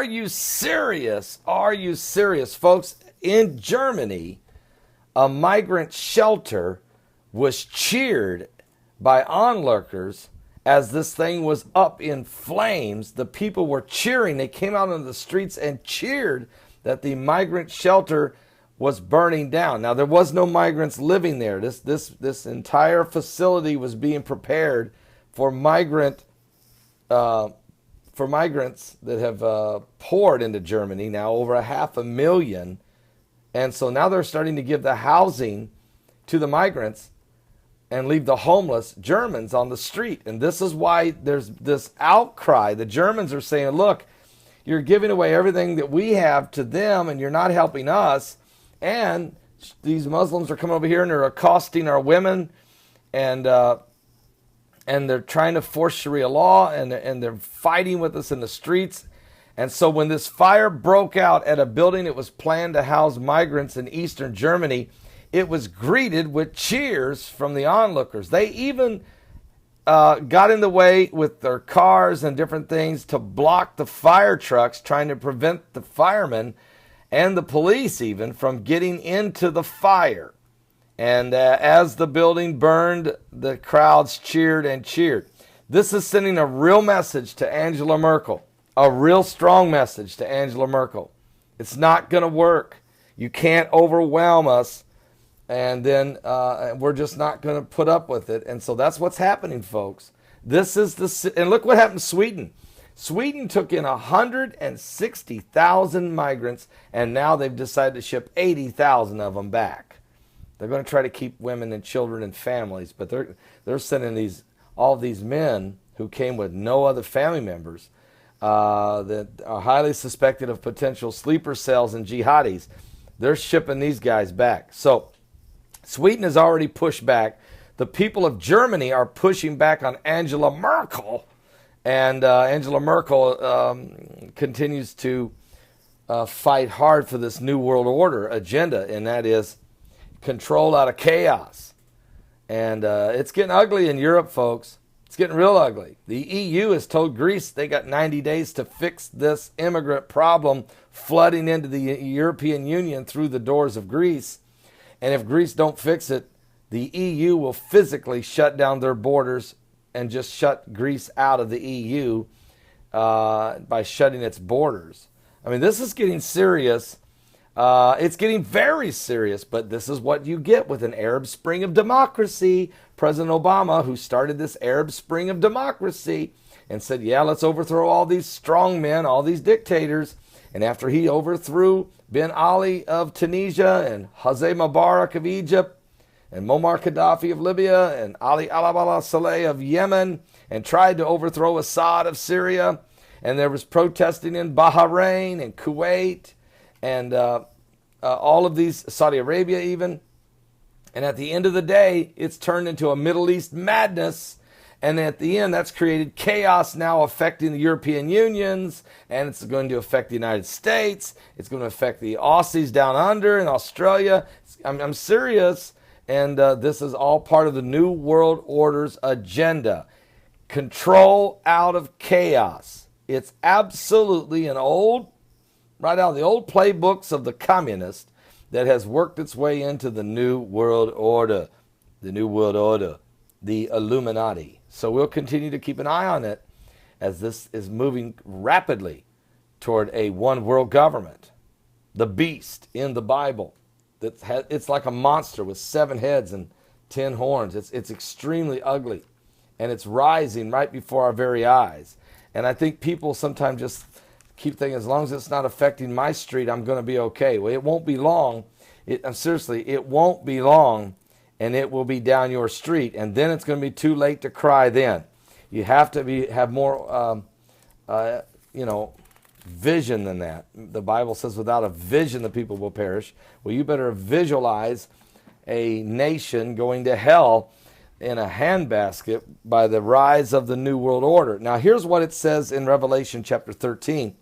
Are you serious? Are you serious? Folks, in Germany, a migrant shelter was cheered by onlookers as this thing was up in flames. The people were cheering. They came out on the streets and cheered that the migrant shelter was burning down. Now, there was no migrants living there. This entire facility was being prepared for migrants that have poured into Germany, now over 500,000. And so now they're starting to give the housing to the migrants and leave the homeless Germans on the street. And this is why there's this outcry. The Germans are saying, look, you're giving away everything that we have to them, and you're not helping us. And these Muslims are coming over here and they're accosting our women, and they're trying to force Sharia law, and they're fighting with us in the streets. And so when this fire broke out at a building that was planned to house migrants in eastern Germany, it was greeted with cheers from the onlookers. They even got in the way with their cars and different things to block the fire trucks, trying to prevent the firemen and the police even from getting into the fire. And as the building burned, the crowds cheered and cheered. This is sending a real message to Angela Merkel, a real strong message to Angela Merkel. It's not going to work. You can't overwhelm us, and then we're just not going to put up with it. And so that's what's happening, folks. And look what happened to Sweden. Sweden took in 160,000 migrants, and now they've decided to ship 80,000 of them back. They're going to try to keep women and children and families, but they're sending all these men who came with no other family members that are highly suspected of potential sleeper cells and jihadis. They're shipping these guys back. So Sweden has already pushed back. The people of Germany are pushing back on Angela Merkel. And Angela Merkel continues to fight hard for this New World Order agenda, and that is control out of chaos. And it's getting ugly in Europe, folks. It's getting real ugly. The EU has told Greece they got 90 days to fix this immigrant problem flooding into the European Union through the doors of Greece. And if Greece don't fix it, the EU will physically shut down their borders and just shut Greece out of the EU by shutting its borders. I mean, this is getting serious. It's getting very serious, but this is what you get with an Arab Spring of democracy. President Obama, who started this Arab Spring of democracy and said, yeah, let's overthrow all these strong men, all these dictators. And after he overthrew Ben Ali of Tunisia and Hosni Mubarak of Egypt, and Muammar Gaddafi of Libya, and Ali Saleh of Yemen, and tried to overthrow Assad of Syria. And there was protesting in Bahrain and Kuwait, and all of these, Saudi Arabia even. And at the end of the day, it's turned into a Middle East madness. And at the end, that's created chaos now affecting the European unions, and it's going to affect the United States. It's going to affect the Aussies down under in Australia. I'm serious. And this is all part of the New World Order's agenda. Control out of chaos. It's absolutely right out of the old playbooks of the communist that has worked its way into the New World Order. The New World Order. The Illuminati. So we'll continue to keep an eye on it as this is moving rapidly toward a one world government. The beast in the Bible. It's like a monster with 7 heads and 10 horns. It's extremely ugly, and it's rising right before our very eyes. And I think people sometimes just keep thinking, as long as it's not affecting my street, I'm going to be okay. Well, it won't be long. Seriously, it won't be long, and it will be down your street, and then it's going to be too late to cry then. You have to have more, vision than that. The Bible says without a vision the people will perish. Well, you better visualize a nation going to hell in a handbasket by the rise of the New World Order. Now here's what it says in Revelation chapter 13.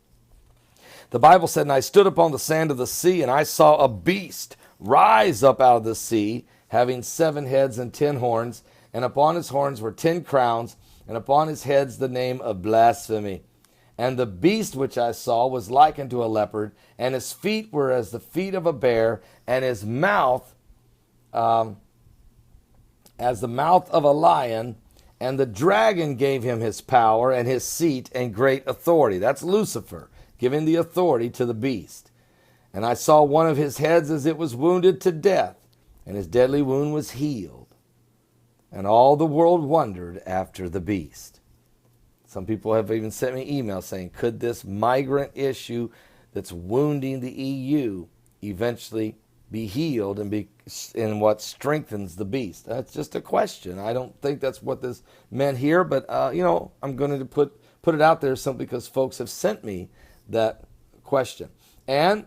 The Bible said, and I stood upon the sand of the sea, and I saw a beast rise up out of the sea, having 7 heads and 10 horns, and upon his horns were 10 crowns, and upon his heads the name of blasphemy. And the beast which I saw was like unto a leopard, and his feet were as the feet of a bear, and his mouth as the mouth of a lion. And the dragon gave him his power and his seat and great authority. That's Lucifer, giving the authority to the beast. And I saw one of his heads as it was wounded to death, and his deadly wound was healed. And all the world wondered after the beast. Some people have even sent me emails saying, could this migrant issue that's wounding the EU eventually be healed and be in what strengthens the beast? That's just a question. I don't think that's what this meant here, but I'm going to put it out there simply because folks have sent me that question. And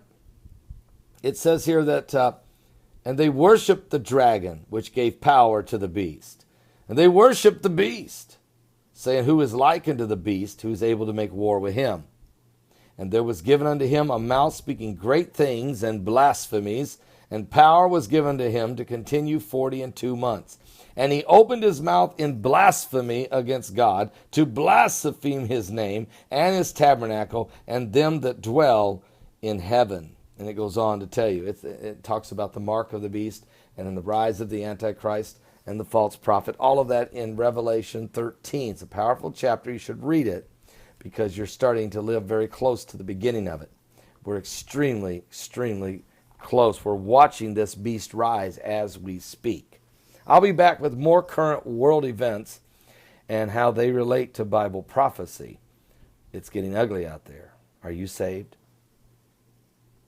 it says here that and they worshiped the dragon, which gave power to the beast. And they worshiped the beast, saying, who is like unto the beast, who is able to make war with him? And there was given unto him a mouth speaking great things and blasphemies, and power was given to him to continue 42 months. And he opened his mouth in blasphemy against God, to blaspheme his name and his tabernacle, and them that dwell in heaven. And it goes on to tell you, it talks about the mark of the beast, and in the rise of the Antichrist and the false prophet. All of that in Revelation 13. It's a powerful chapter. You should read it, because you're starting to live very close to the beginning of it. We're extremely, extremely close. We're watching this beast rise as we speak. I'll be back with more current world events and how they relate to Bible prophecy. It's getting ugly out there. Are you saved?